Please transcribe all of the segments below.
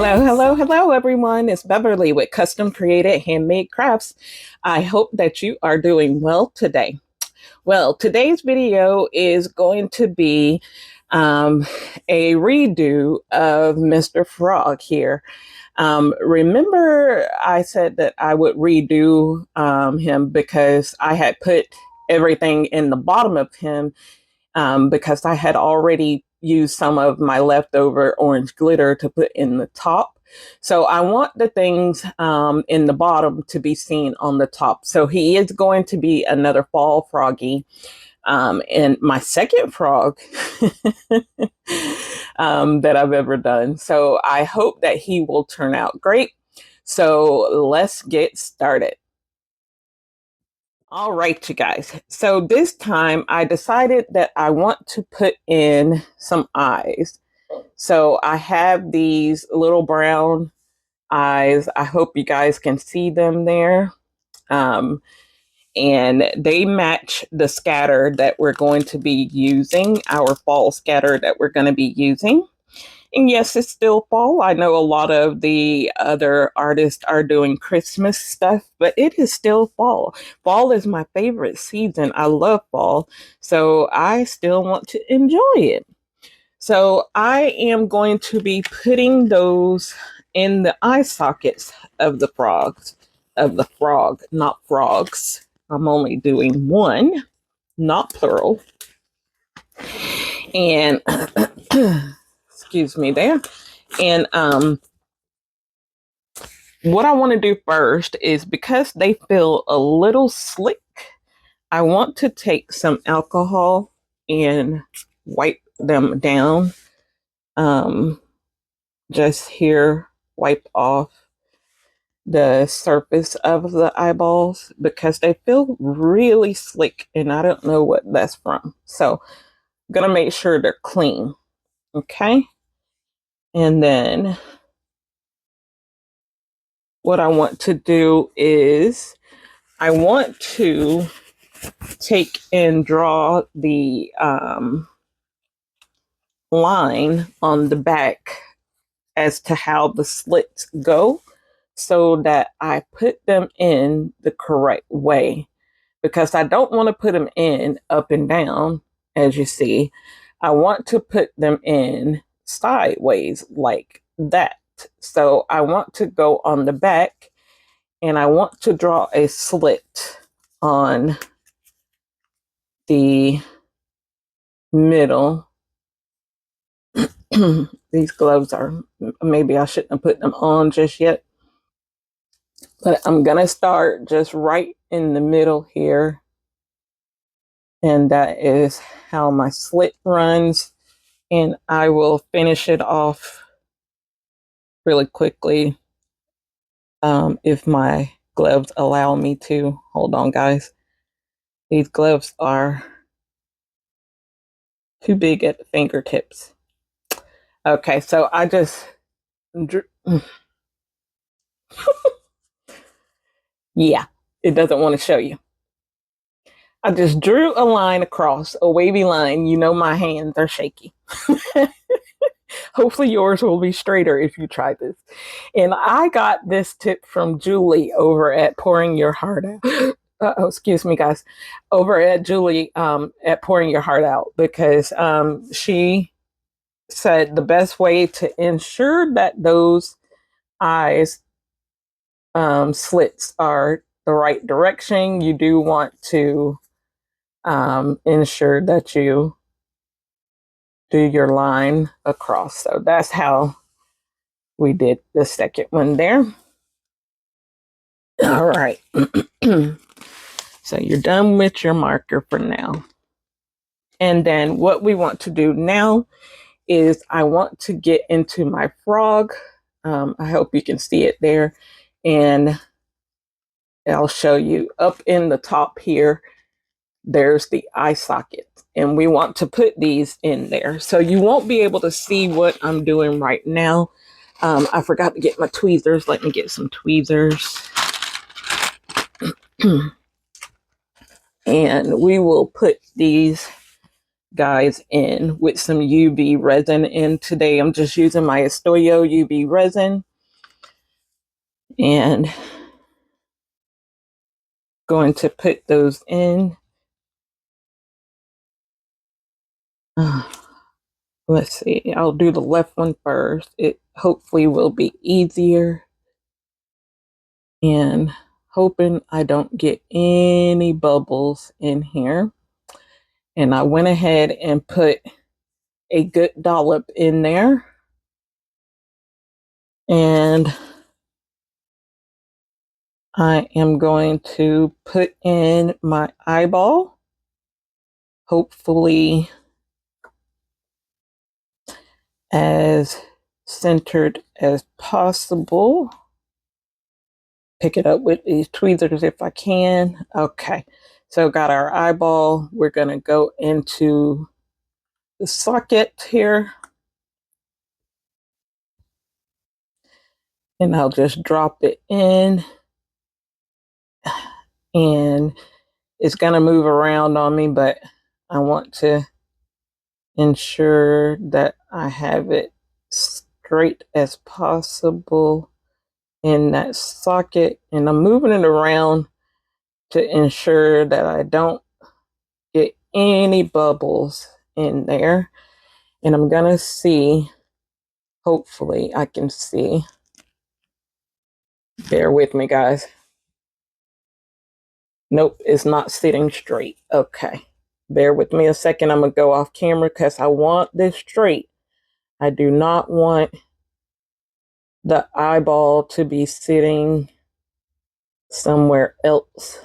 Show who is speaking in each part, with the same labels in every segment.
Speaker 1: Hello, hello, hello, everyone. It's Beverly with Custom Created Handmade Crafts. I hope that you are doing well today. Well, today's video is going to be a redo of Mr. Frog here. Remember, I said that I would redo him because I had put everything in the bottom of him because I had already used some of my leftover orange glitter to put in the top. So I want the things in the bottom to be seen on the top. So he is going to be another Fall Froggie. And my second frog that I've ever done. So I hope that he will turn out great. So let's get started. All right, you guys. So this time I decided that I want to put in some eyes. So I have these little brown eyes. I hope you guys can see them there. And they match the scatter that we're going to be using, our fall scatter that we're going to be using. And yes, it's still fall. I know a lot of the other artists are doing Christmas stuff, but it is still fall. Fall is my favorite season. I love fall. So I still want to enjoy it. So I am going to be putting those in the eye sockets of the frogs, not frogs. I'm only doing one, not plural. And excuse me there. And what I want to do first is, because they feel a little slick, I want to take some alcohol and wipe them down. Just here, wipe off the surface of the eyeballs because they feel really slick and I don't know what that's from. So I'm going to make sure they're clean. Okay. And then what I want to do is I want to take and draw the line on the back as to how the slits go so that I put them in the correct way, because I don't want to put them in up and down, as you see. I want to put them in sideways like that. So I want to go on the back and I want to draw a slit on the middle. These gloves are, maybe I shouldn't have put them on just yet, but I'm going to start just right in the middle here. And that is how my slit runs. And I will finish it off really quickly if my gloves allow me to. Hold on, guys. These gloves are too big at the fingertips. Okay, so I just drew. Yeah, it doesn't want to show you. I just drew a line across, a wavy line. You know my hands are shaky. Hopefully yours will be straighter if you try this. And I got this tip from Julie over at Pouring Your Heart Out. Oh, excuse me, guys. Over at Julie at Pouring Your Heart Out, because she said the best way to ensure that those eyes slits are the right direction, you do want to ensure that you do your line across. So that's how we did the second one there. All right. So you're done with your marker for now. And then what we want to do now is I want to get into my frog. I hope you can see it there. And I'll show you up in the top here, there's the eye socket. And we want to put these in there. So you won't be able to see what I'm doing right now. I forgot to get my tweezers. Let me get some tweezers. And we will put these guys in with some UV resin. And today I'm just using my Istoyo UV resin and going to put those in. Let's see, I'll do the left one first. It hopefully will be easier, and hoping I don't get any bubbles in here. And I went ahead and put a good dollop in there. And I am going to put in my eyeball, hopefully as centered as possible. Pick it up with these tweezers if I can. Okay, so got our eyeball. We're going to go into the socket here. And I'll just drop it in. And it's going to move around on me, but I want to ensure that I have it straight as possible in that socket. And I'm moving it around to ensure that I don't get any bubbles in there. And I'm going to see, hopefully I can see. Bear with me, guys. Nope, it's not sitting straight. Okay. Bear with me a second. I'm going to go off camera because I want this straight. I do not want the eyeball to be sitting somewhere else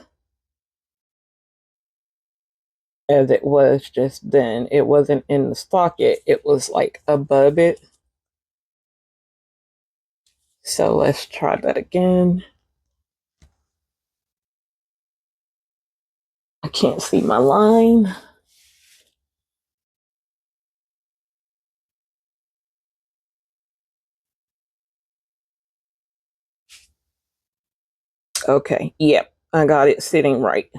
Speaker 1: as it was just then. It wasn't in the socket. It was like above it. So let's try that again. I can't see my line. Okay, yep, I got it sitting right.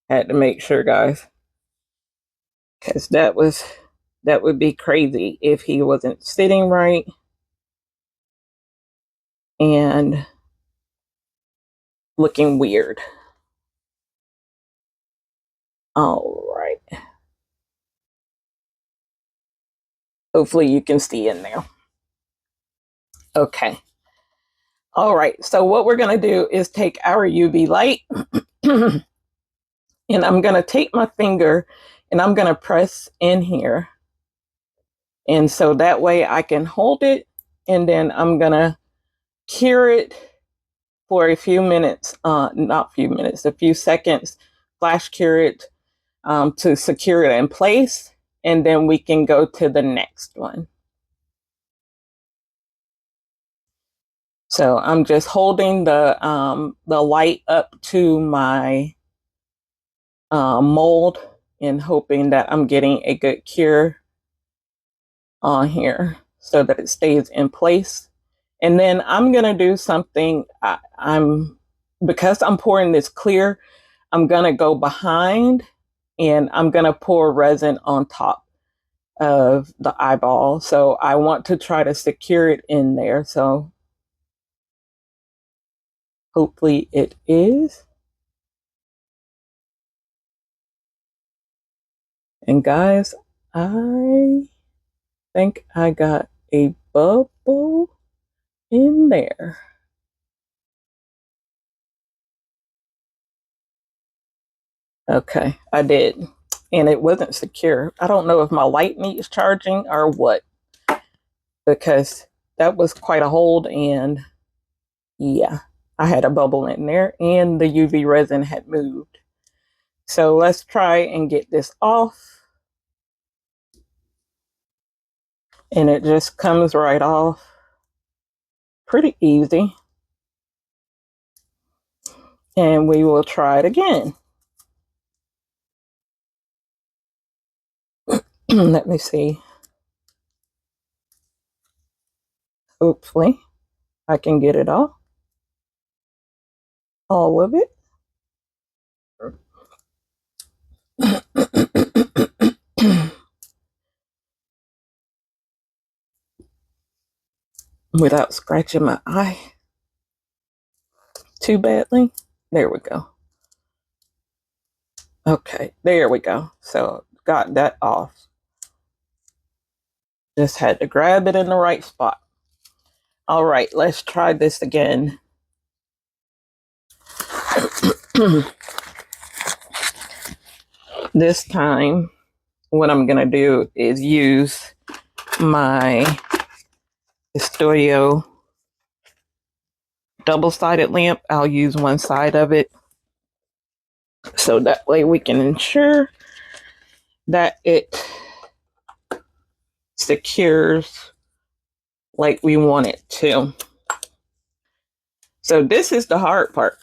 Speaker 1: Had to make sure, guys, because that would be crazy if he wasn't sitting right and looking weird. All right. Hopefully you can see in there. Okay. All right. So what we're going to do is take our UV light and I'm going to take my finger and I'm going to press in here. And so that way I can hold it and then I'm going to cure it for a few minutes, not few minutes, a few seconds, flash cure it to secure it in place. And then we can go to the next one. So I'm just holding the light up to my mold and hoping that I'm getting a good cure on here so that it stays in place. And then I'm gonna do something. Because I'm pouring this clear, I'm gonna go behind and I'm gonna pour resin on top of the eyeball. So I want to try to secure it in there. So hopefully it is. And guys, I think I got a bubble in there. Okay, I did. And it wasn't secure. I don't know if my light needs charging or what, because that was quite a hold. And yeah, I had a bubble in there and the UV resin had moved. So let's try and get this off. And it just comes right off. Pretty easy. And we will try it again. Let me see. Hopefully I can get it off. All of it. without scratching my eye too badly. There we go. Okay, there we go. So got that off. Just had to grab it in the right spot. All right, let's try this again. This time, what I'm gonna do is use my Istoyo double-sided lamp. I'll use one side of it, so that way we can ensure that it secures like we want it to. So this is the hard part.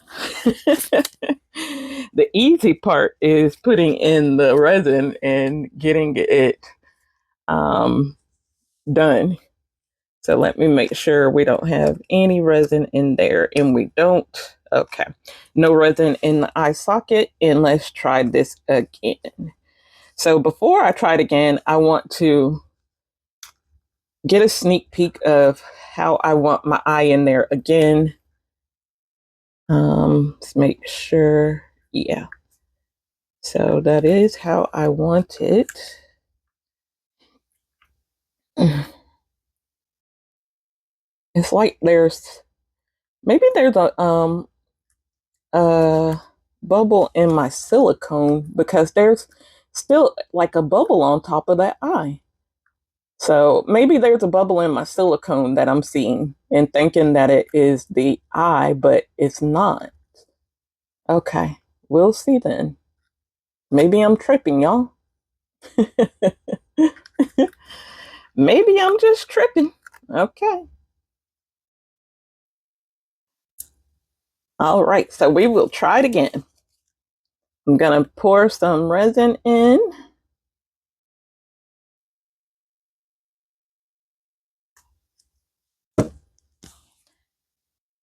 Speaker 1: The easy part is putting in the resin and getting it done. So let me make sure we don't have any resin in there, and we don't. Okay, no resin in the eye socket, and let's try this again. So before I try it again, I want to get a sneak peek of how I want my eye in there again. Let's make sure, yeah. So that is how I want it. It's like maybe there's a bubble in my silicone, because there's still like a bubble on top of that eye. So maybe there's a bubble in my silicone that I'm seeing and thinking that it is the eye, but it's not. Okay, we'll see then. Maybe I'm tripping, y'all. Maybe I'm just tripping. Okay. All right, so we will try it again. I'm going to pour some resin in.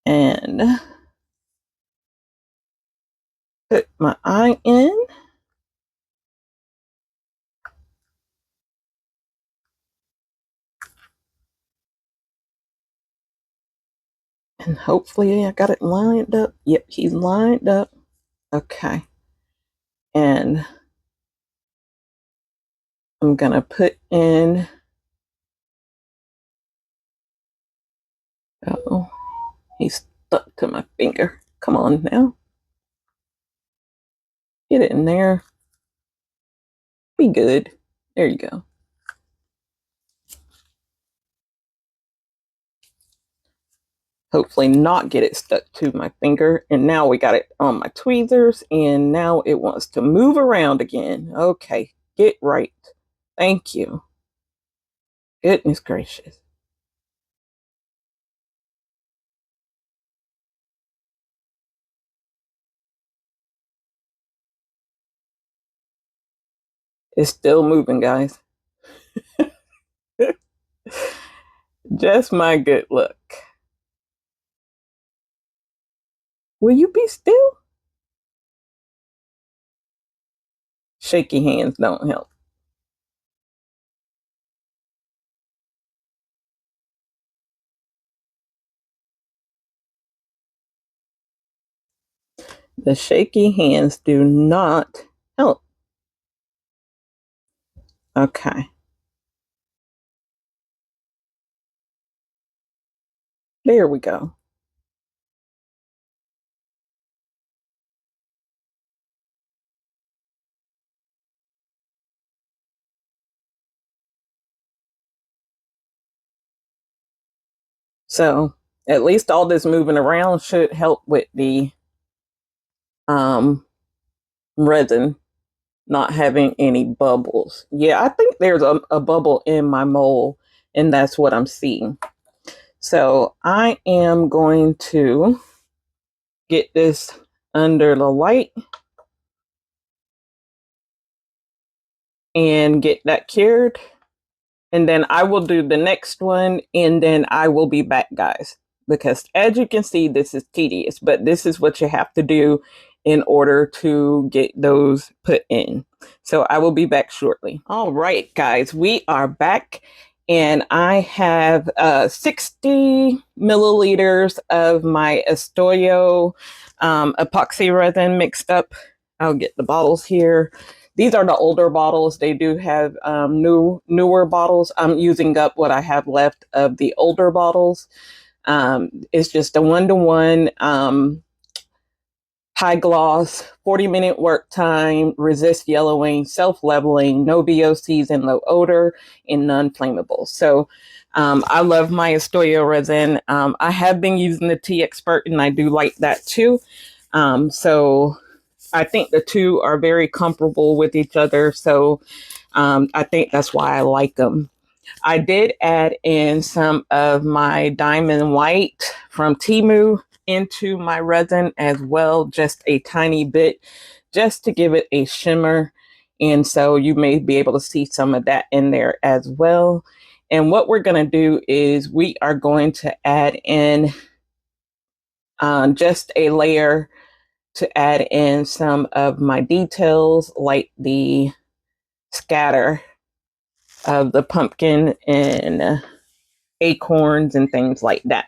Speaker 1: And put my eye in. And hopefully I got it lined up. Yep, he's lined up. Okay. And I'm going to put in. Uh-oh, he's stuck to my finger. Come on now. Get it in there. Be good. There you go. Hopefully not get it stuck to my finger. And now we got it on my tweezers, and now it wants to move around again. Okay, get right. Thank you. Goodness gracious. It's still moving, guys. Just my good luck. Will you be still? Shaky hands don't help. The shaky hands do not help. Okay. There we go. So at least all this moving around should help with the resin not having any bubbles. Yeah, I think there's a bubble in my mold, and that's what I'm seeing. So I am going to get this under the light and get that cured. And then I will do the next one, and then I will be back, guys. Because as you can see, this is tedious, but this is what you have to do in order to get those put in. So I will be back shortly. All right, guys, we are back. And I have 60 milliliters of my Istoyo epoxy resin mixed up. I'll get the bottles here. These are the older bottles. They do have newer bottles. I'm using up what I have left of the older bottles. It's just a 1-to-1 high gloss, 40-minute work time, resist yellowing, self-leveling, no VOCs and low odor, and non-flammable. So I love my Istoyo resin. I have been using the Teexpert, and I do like that too. So I think the two are very comparable with each other. So I think that's why I like them. I did add in some of my diamond white from Temu into my resin as well, just a tiny bit, just to give it a shimmer. And so you may be able to see some of that in there as well. And what we're going to do is we are going to add in just a layer to add in some of my details, like the scatter of the pumpkin and acorns and things like that.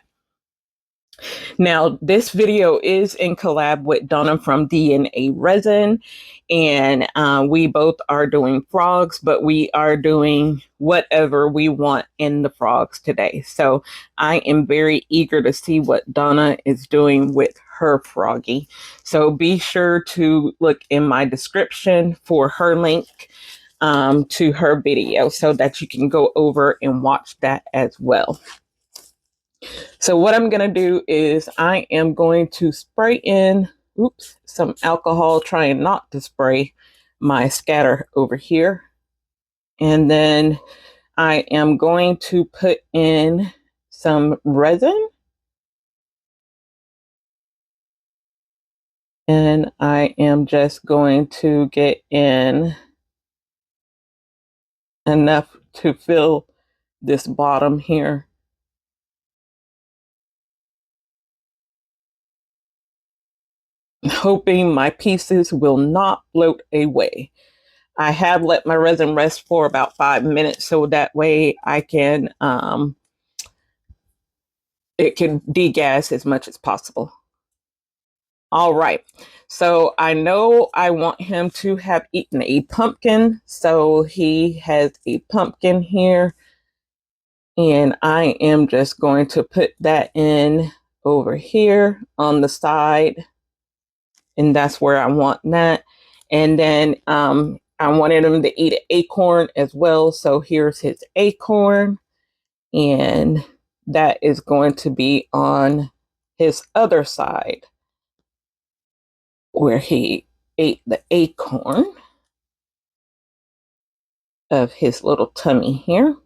Speaker 1: Now, this video is in collab with Donna from DNA Resin, and we both are doing frogs, but we are doing whatever we want in the frogs today. So I am very eager to see what Donna is doing with her froggy. So be sure to look in my description for her link to her video so that you can go over and watch that as well. So what I'm going to do is I am going to spray in, some alcohol, trying not to spray my scatter over here. And then I am going to put in some resin. And I am just going to get in enough to fill this bottom here. Hoping my pieces will not float away. I have let my resin rest for about 5 minutes so that way I can it can degas as much as possible. All right. So I know I want him to have eaten a pumpkin. So he has a pumpkin here. And I am just going to put that in over here on the side. And that's where I want that. And then I wanted him to eat an acorn as well. So here's his acorn. And that is going to be on his other side where he ate the acorn of his little tummy here.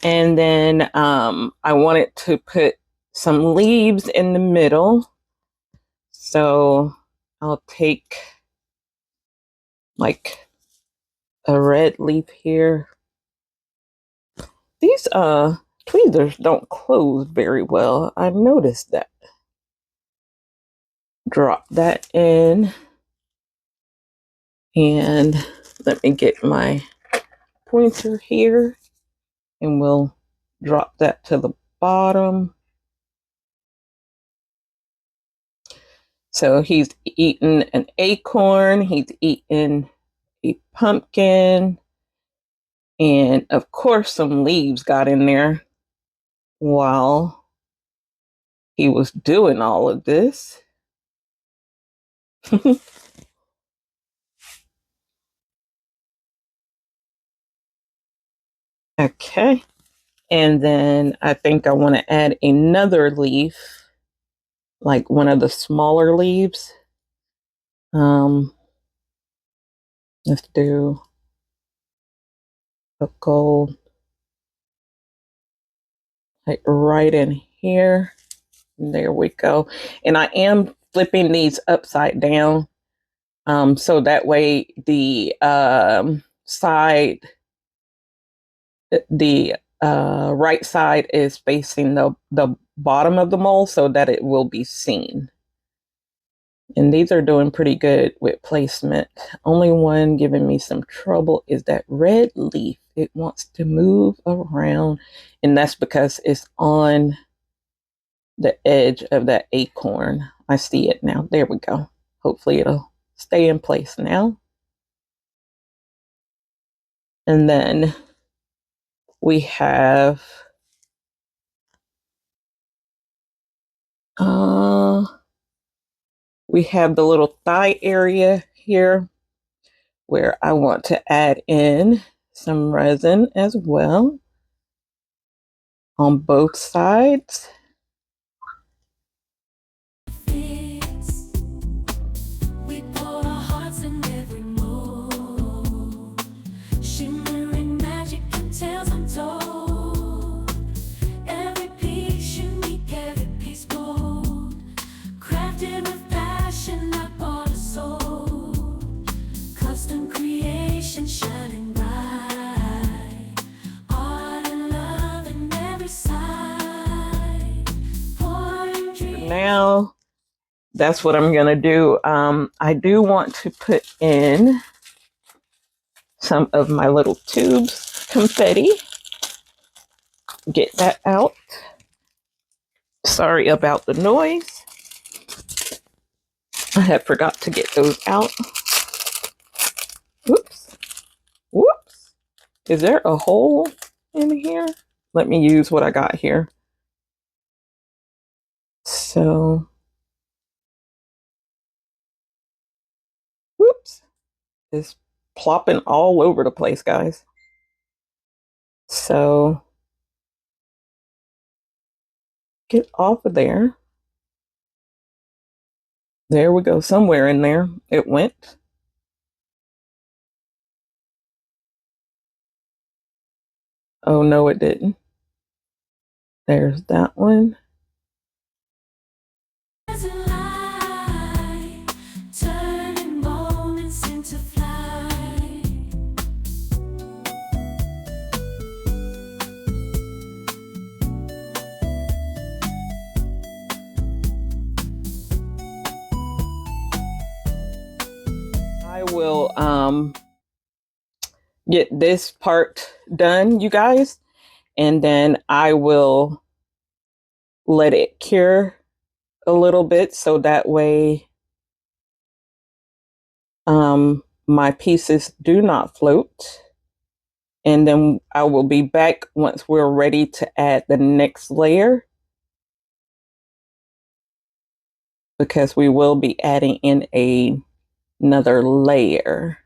Speaker 1: And then I wanted to put some leaves in the middle. So I'll take like a red leaf here. These tweezers don't close very well. I noticed that. Drop that in. And let me get my pointer here. And we'll drop that to the bottom. So he's eaten an acorn. He's eaten a pumpkin. And of course, some leaves got in there while he was doing all of this. Okay. And then I think I want to add another leaf, like one of the smaller leaves. Let's do a gold, like right in here. There we go. And I am flipping these upside down. So that way the side, the right side is facing the bottom of the mold so that it will be seen. And these are doing pretty good with placement. Only one giving me some trouble is that red leaf. it wants to move around, and that's because it's on the edge of that acorn. I see it now. There we go. Hopefully it'll stay in place now. And then we have the little thigh area here where I want to add in some resin as well on both sides. Now that's what I'm gonna do. I do want to put in some of my little tubes confetti. Get that out. Sorry about the noise. I had forgot to get those out. Whoops. Whoops. Is there a hole in here? Let me use what I got here. So, whoops. It's plopping all over the place, guys. So, get off of there. There we go. Somewhere in there it went. Oh, no, it didn't. There's that one. I will get this part done, you guys, and then I will let it cure a little bit so that way my pieces do not float. And then I will be back once we're ready to add the next layer, because we will be adding in another layer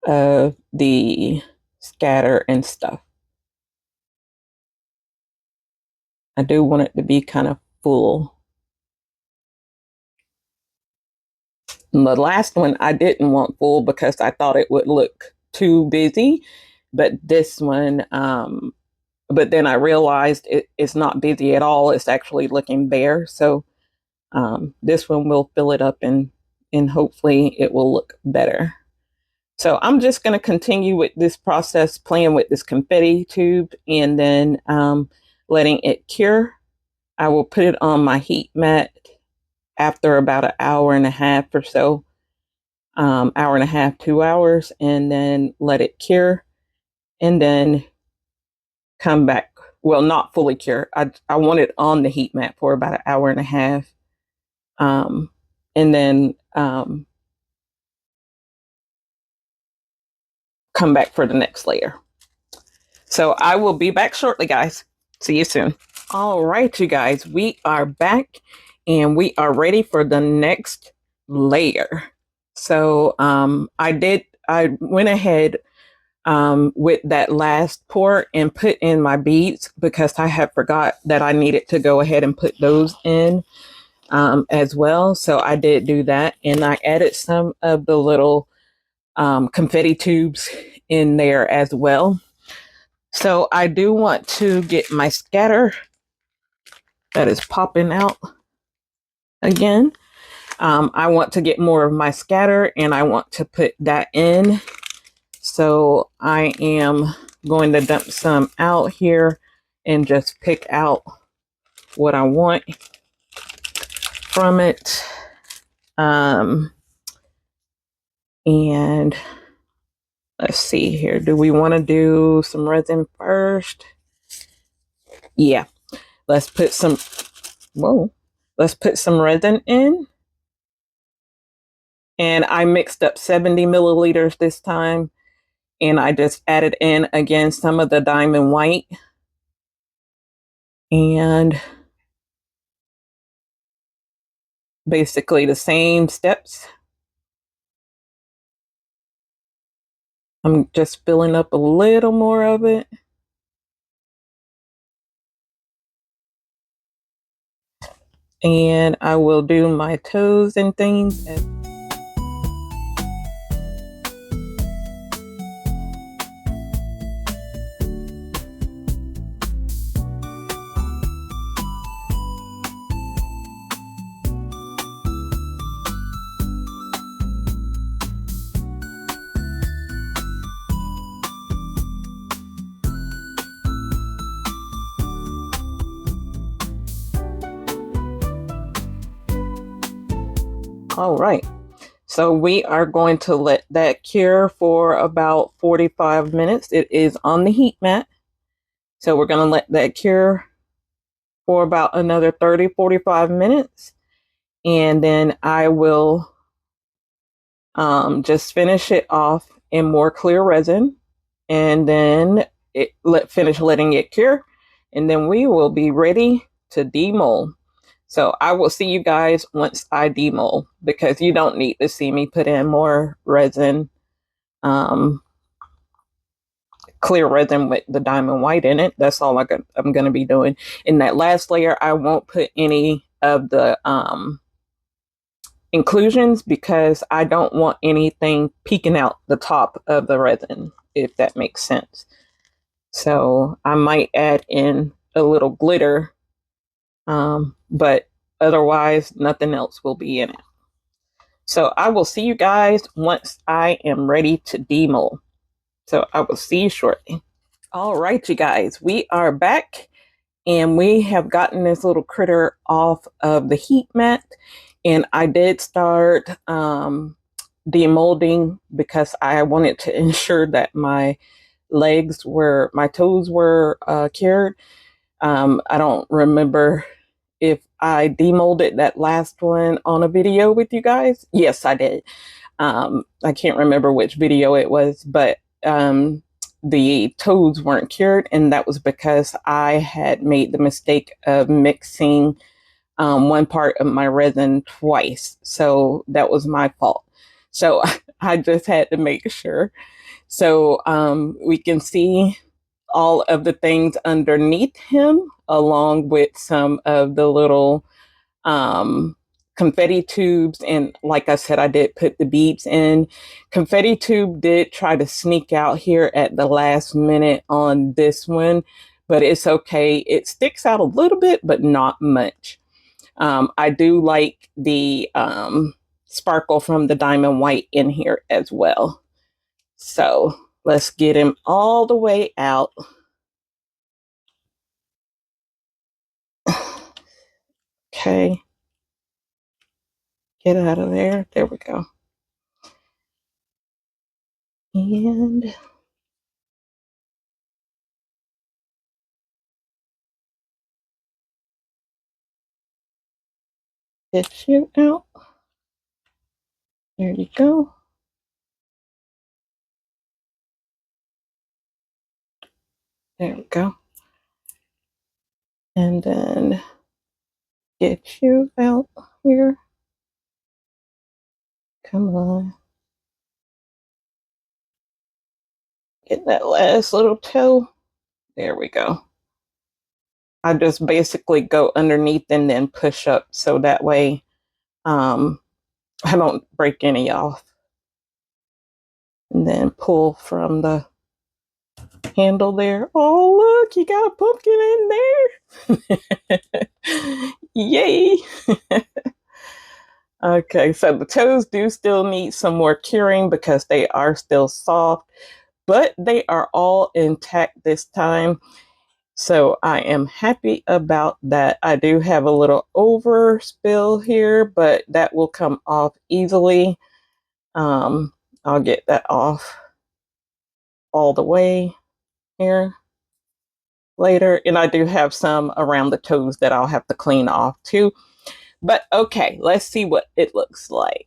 Speaker 1: of the scatter and stuff. I do want it to be kind of full. And the last one I didn't want full because I thought it would look too busy, but this one, but then I realized it's not busy at all. It's actually looking bare. So this one will fill it up, and hopefully it will look better. So I'm just going to continue with this process, playing with this confetti tube, and then letting it cure. I will put it on my heat mat after about an hour and a half or so, hour and a half, 2 hours, and then let it cure, and then come back. Well, not fully cure. I want it on the heat mat for about an hour and a half, and then come back for the next layer. So I will be back shortly, guys. See you soon. All right, you guys, we are back and we are ready for the next layer. So I went ahead with that last pour and put in my beads because I had forgot that I needed to go ahead and put those in as well. So I did do that, and I added some of the little confetti tubes in there as well. So I do want to get my scatter that is popping out again. I want to get more of my scatter, and I want to put that in. So I am going to dump some out here and just pick out what I want from it. And Let's see here. Do we want to do some resin first? Yeah. Let's put some, whoa. Let's put some resin in. And I mixed up 70 milliliters this time. And I just added in again some of the diamond white. And basically the same steps. I'm just filling up a little more of it. And I will do my toes and things. All right. So we are going to let that cure for about 45 minutes. It is on the heat mat. So we're going to let that cure for about another 30, 45 minutes. And then I will just finish it off in more clear resin. And then finish letting it cure. And then we will be ready to demold. So I will see you guys once I demold, because you don't need to see me put in more resin, clear resin with the diamond white in it. That's all I'm going to be doing. In that last layer, I won't put any of the inclusions, because I don't want anything peeking out the top of the resin, if that makes sense. So I might add in a little glitter, but otherwise nothing else will be in it. So I will see you guys once I am ready to demold. So I will see you shortly. All right, you guys, we are back, and we have gotten this little critter off of the heat mat. And I did start demolding, because I wanted to ensure that my toes were cured. I don't remember if I demolded that last one on a video with you guys. Yes, I did. I can't remember which video it was, but the toes weren't cured, and that was because I had made the mistake of mixing one part of my resin twice. So that was my fault. So I just had to make sure. So we can see all of the things underneath him, along with some of the little confetti tubes. And like I said, I did put the beads in. Confetti tube did try to sneak out here at the last minute on this one, but it's okay. It sticks out a little bit, but not much. I do like the sparkle from the diamond white in here as well. So let's get him all the way out. Okay. Get out of there. There we go. And get you out. There you go. There we go. And then get you out here. Come on. Get that last little toe. There we go. I just basically go underneath and then push up, so that way I don't break any off. And then pull from the handle there. Oh, look, you got a pumpkin in there. Yay. Okay, so the toes do still need some more curing, because they are still soft, but they are all intact this time. So I am happy about that. I do have a little overspill here, but that will come off easily. I'll get that off. all the way here later. And I do have some around the toes that I'll have to clean off too. But okay, let's see what it looks like.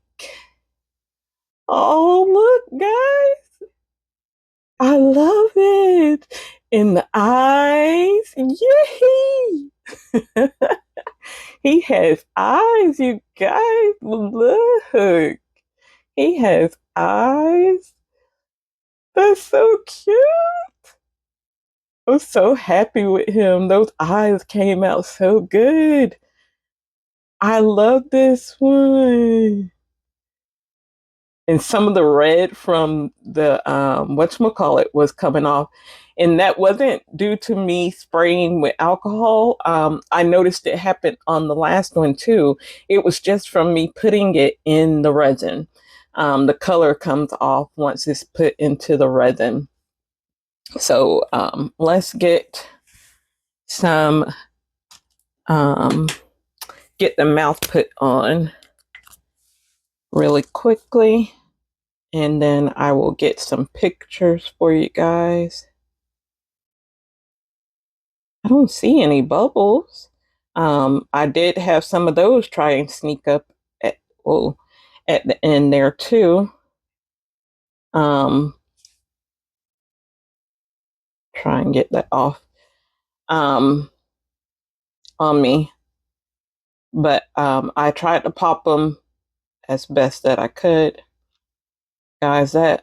Speaker 1: Oh, look, guys. I love it. In the eyes. Yay! He has eyes, you guys. Look. He has eyes. That's so cute. I'm so happy with him. Those eyes came out so good. I love this one. And some of the red from the whatchamacallit was coming off. And that wasn't due to me spraying with alcohol. I noticed it happened on the last one too. It was just from me putting it in the resin. The color comes off once it's put into the resin. So let's get some, get the mouth put on really quickly. And then I will get some pictures for you guys. I don't see any bubbles. I did have some of those try and sneak up at, oh, at the end there too. Try and get that off on me. But I tried to pop them as best that I could. Guys, that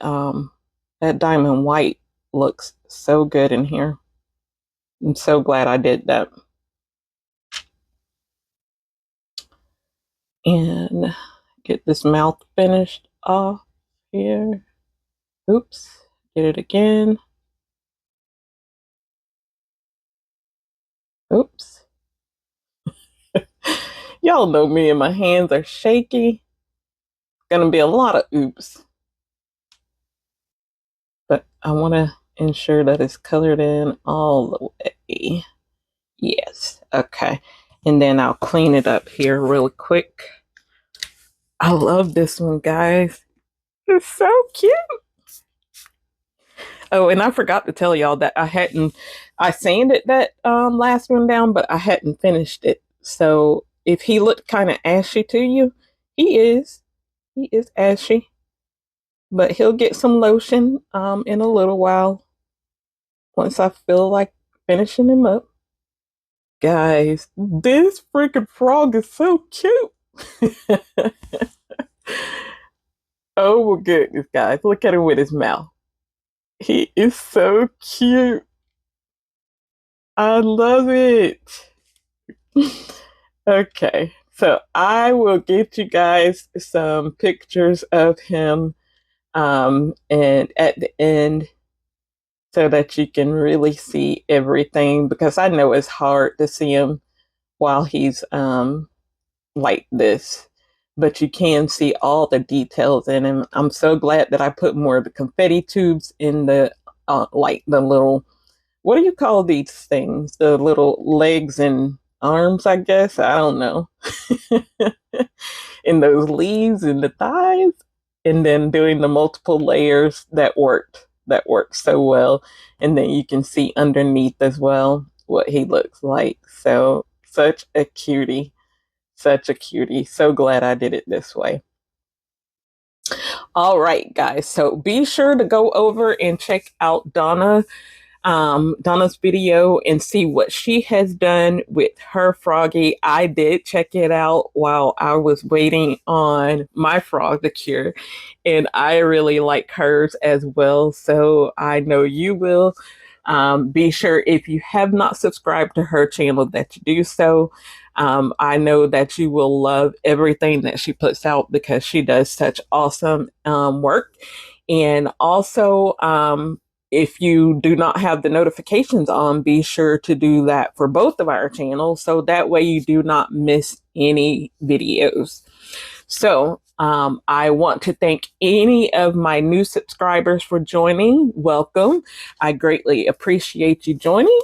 Speaker 1: diamond white looks so good in here. I'm so glad I did that. And get this mouth finished off here. Oops, did it again. Oops. Y'all know me and my hands are shaky. Gonna be a lot of oops. But I want to ensure that it's colored in all the way. Yes, okay. And then I'll clean it up here really quick. I love this one, guys. It's so cute. Oh, and I forgot to tell y'all that I sanded that last one down, but I hadn't finished it. So if he looked kind of ashy to you, he is ashy, but he'll get some lotion in a little while once I feel like finishing him up. Guys, this freaking frog is so cute. Oh my goodness, guys, look at him with his mouth. He is so cute. I love it. Okay, so I will get you guys some pictures of him and at the end so that you can really see everything, because I know it's hard to see him while he's like this, but you can see all the details in him. I'm so glad that I put more of the confetti tubes in the like the little, what do you call these things? The little legs and arms, I guess. I don't know. In those leaves and the thighs, and then doing the multiple layers that worked so well. And then you can see underneath as well what he looks like. So such a cutie. Such a cutie. So glad I did it this way. All right, guys. So be sure to go over and check out Donna's video and see what she has done with her froggy. I did check it out while I was waiting on my frog to cure, and I really like hers as well. So I know you will. Be sure, if you have not subscribed to her channel, that you do so. I know that you will love everything that she puts out because she does such awesome work. And also, if you do not have the notifications on, be sure to do that for both of our channels, so that way you do not miss any videos. So I want to thank any of my new subscribers for joining. Welcome. I greatly appreciate you joining.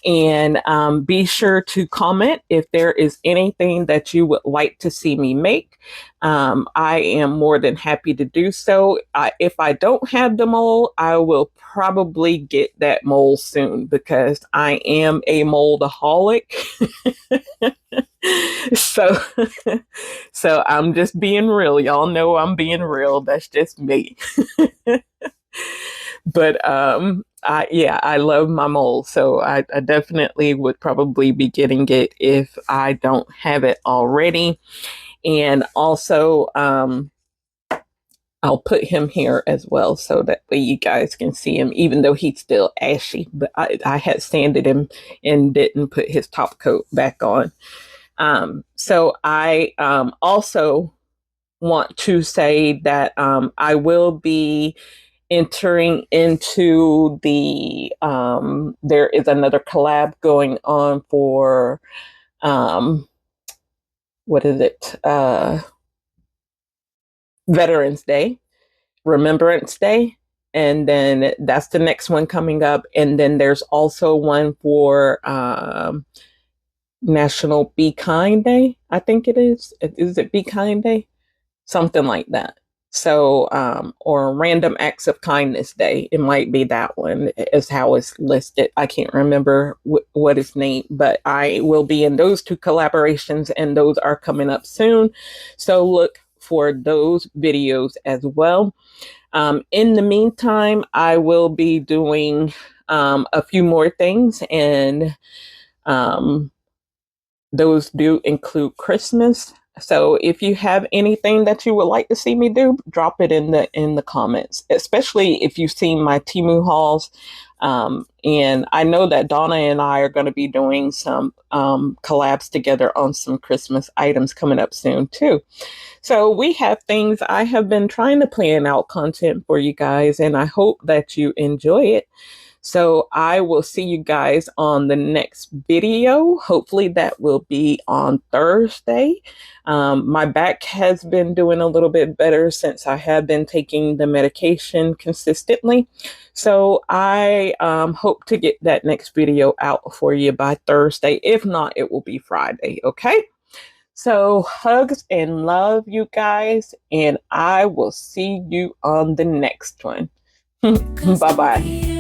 Speaker 1: And be sure to comment if there is anything that you would like to see me make. I am more than happy to do so. If I don't have the mole, I will probably get that mole soon because I am a moldaholic. So, so I'm just being real. Y'all know I'm being real. That's just me. But I love my mole, so I definitely would probably be getting it if I don't have it already. And also, I'll put him here as well so that way you guys can see him, even though he's still ashy. But I had sanded him and didn't put his top coat back on. So I also want to say that I will be entering into there is another collab going on for, what is it? Veterans Day, Remembrance Day. And then that's the next one coming up. And then there's also one for National Be Kind Day, I think it is. Is it Be Kind Day? Something like that. So, or Random Acts of Kindness Day. It might be that one, is how it's listed. I can't remember what it's named, but I will be in those two collaborations, and those are coming up soon. So look for those videos as well. In the meantime, I will be doing a few more things, and those do include Christmas. So if you have anything that you would like to see me do, drop it in the comments, especially if you've seen my Temu hauls. And I know that Donna and I are going to be doing some collabs together on some Christmas items coming up soon too. So we have things. I have been trying to plan out content for you guys, and I hope that you enjoy it. So I will see you guys on the next video. Hopefully that will be on Thursday. My back has been doing a little bit better since I have been taking the medication consistently. So I hope to get that next video out for you by Thursday. If not, it will be Friday. Okay. So hugs and love, you guys, and I will see you on the next one. Bye-bye.